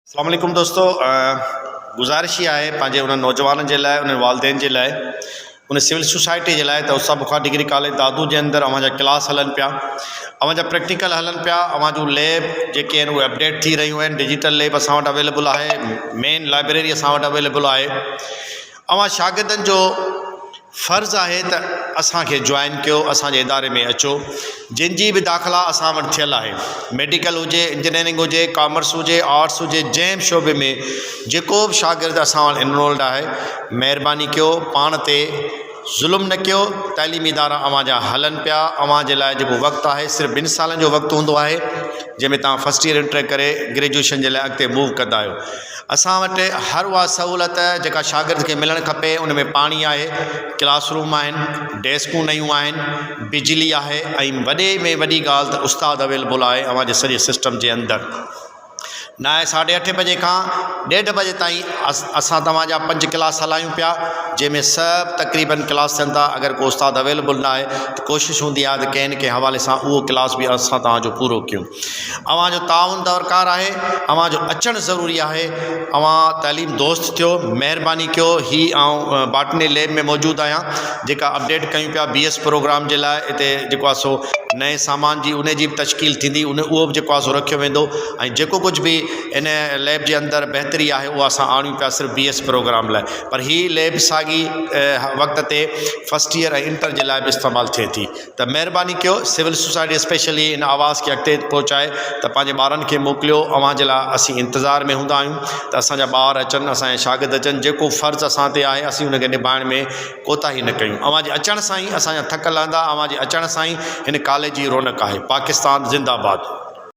अस्सलाम वालेकुम दोस्तों, गुज़ारिश ही है पंहिंजे उन नौजवान के लिए, उन वालदेन के लिए, उन सिविल सोसाइटी के लिए। उसा बुखा डिग्री कॉलेज दादू के अंदर अवाजा क्लास हलन पिया, अवाजा प्रैक्टिकल हलन पिया, अवाजू लैब जेके उहे अपडेट थी रही हैं। डिजिटल लैब असां वटि अवेलेबल है, मेन लाइब्रेरी असां वटि अवेलेबल है। अवां शागिर्दनि जो फ़र्ज़ है तो असांखे ज्वाइन कयो, असांजे इदारे में अचो। जिनजी भी दाख़िला असां वटि थियल है, मेडिकल हुजे, इंजीनियरिंग हुजे, कॉमर्स हुजे, आर्ट्स हुजे, जंहिं बि शोबे में जेको बि शागिर्द असां वटि इनरोल्ड है, महिरबानी कयो, पाण ते ज़ुल्म न कयो। तइलीमी इदारा अवांजा हलन पिया। अवां जे लाइ जेको वक़्तु आहे सिर्फ़ु 2 सालनि जो वक़्तु हूंदो आहे, जंहिंमें तव्हां फर्स्ट ईयर इंटर करे ग्रेजुएशन जे लाइ अॻिते मूव कंदा आहियो। असां वटि हर उहा सहूलियत जेका शागिर्द खे मिलणु खपे, उन में पाणी आहे, क्लासरूम आहिनि, डेस्कूं नयूं आहिनि, बिजली आहे, ऐं वॾे में वॾी ॻाल्हि त उस्ताद अवेलेबल आहे अवांजे सॼे सिस्टम जे अंदरि। नाए 8:30 बजे खां 1:30 बजे ताईं असां तव्हांजा 5 क्लास हलायूं पिया, जंहिंमें सभु तक़रीबन क्लास थियनि था। अगरि को उस्ताद अवेलेबल न आहे त कोशिशि हूंदी आहे त कंहिं न कंहिं हवाले सां उहो क्लास बि असां तव्हांजो पूरो कयूं। अवांजो ताउन दरकारु आहे, अवांजो अचणु ज़रूरी आहे। अवां तइलीम दोस्त थियो, महिरबानी कयो। ही ऐं बाटनी लैब में मौजूदु आहियां, जेका अपडेट कयूं पिया BS प्रोग्राम जे लाइ। हिते जेको आहे सो नए सामान जी उन जी बि तश्कील थींदी, उहो बि जेको आहे सो रखियो वेंदो। ऐं जेको कुझु बि इन लैब जे अंदरि बहितरी आहे उहा असां आणियूं पिया सिर्फ़ु BS प्रोग्राम लाइ। पर ही लैब साॻी वक़्त ते फर्स्ट ईयर ऐं इंटर जे लाइ बि इस्तेमालु थिए थी। त महिरबानी कयो, सिविल सोसाइटी स्पेशली इन आवाज़ खे अॻिते पहुचाए त पंहिंजे ॿारनि खे मोकिलियो। अवां जे लाइ असीं इंतज़ार में हूंदा आहियूं त असांजा ॿार अचनि, असांजे शागिर्द अचनि। जेको फ़र्ज़ु असां ते आहे असीं उनखे निभाइण में कोताही न कयूं। अवां जे अचण सां ई असांजा थक लहंदा, अवां जे अचण सां ई हिन कॉलेज जी रौनक आहे। पाकिस्तान ज़िंदाबाद।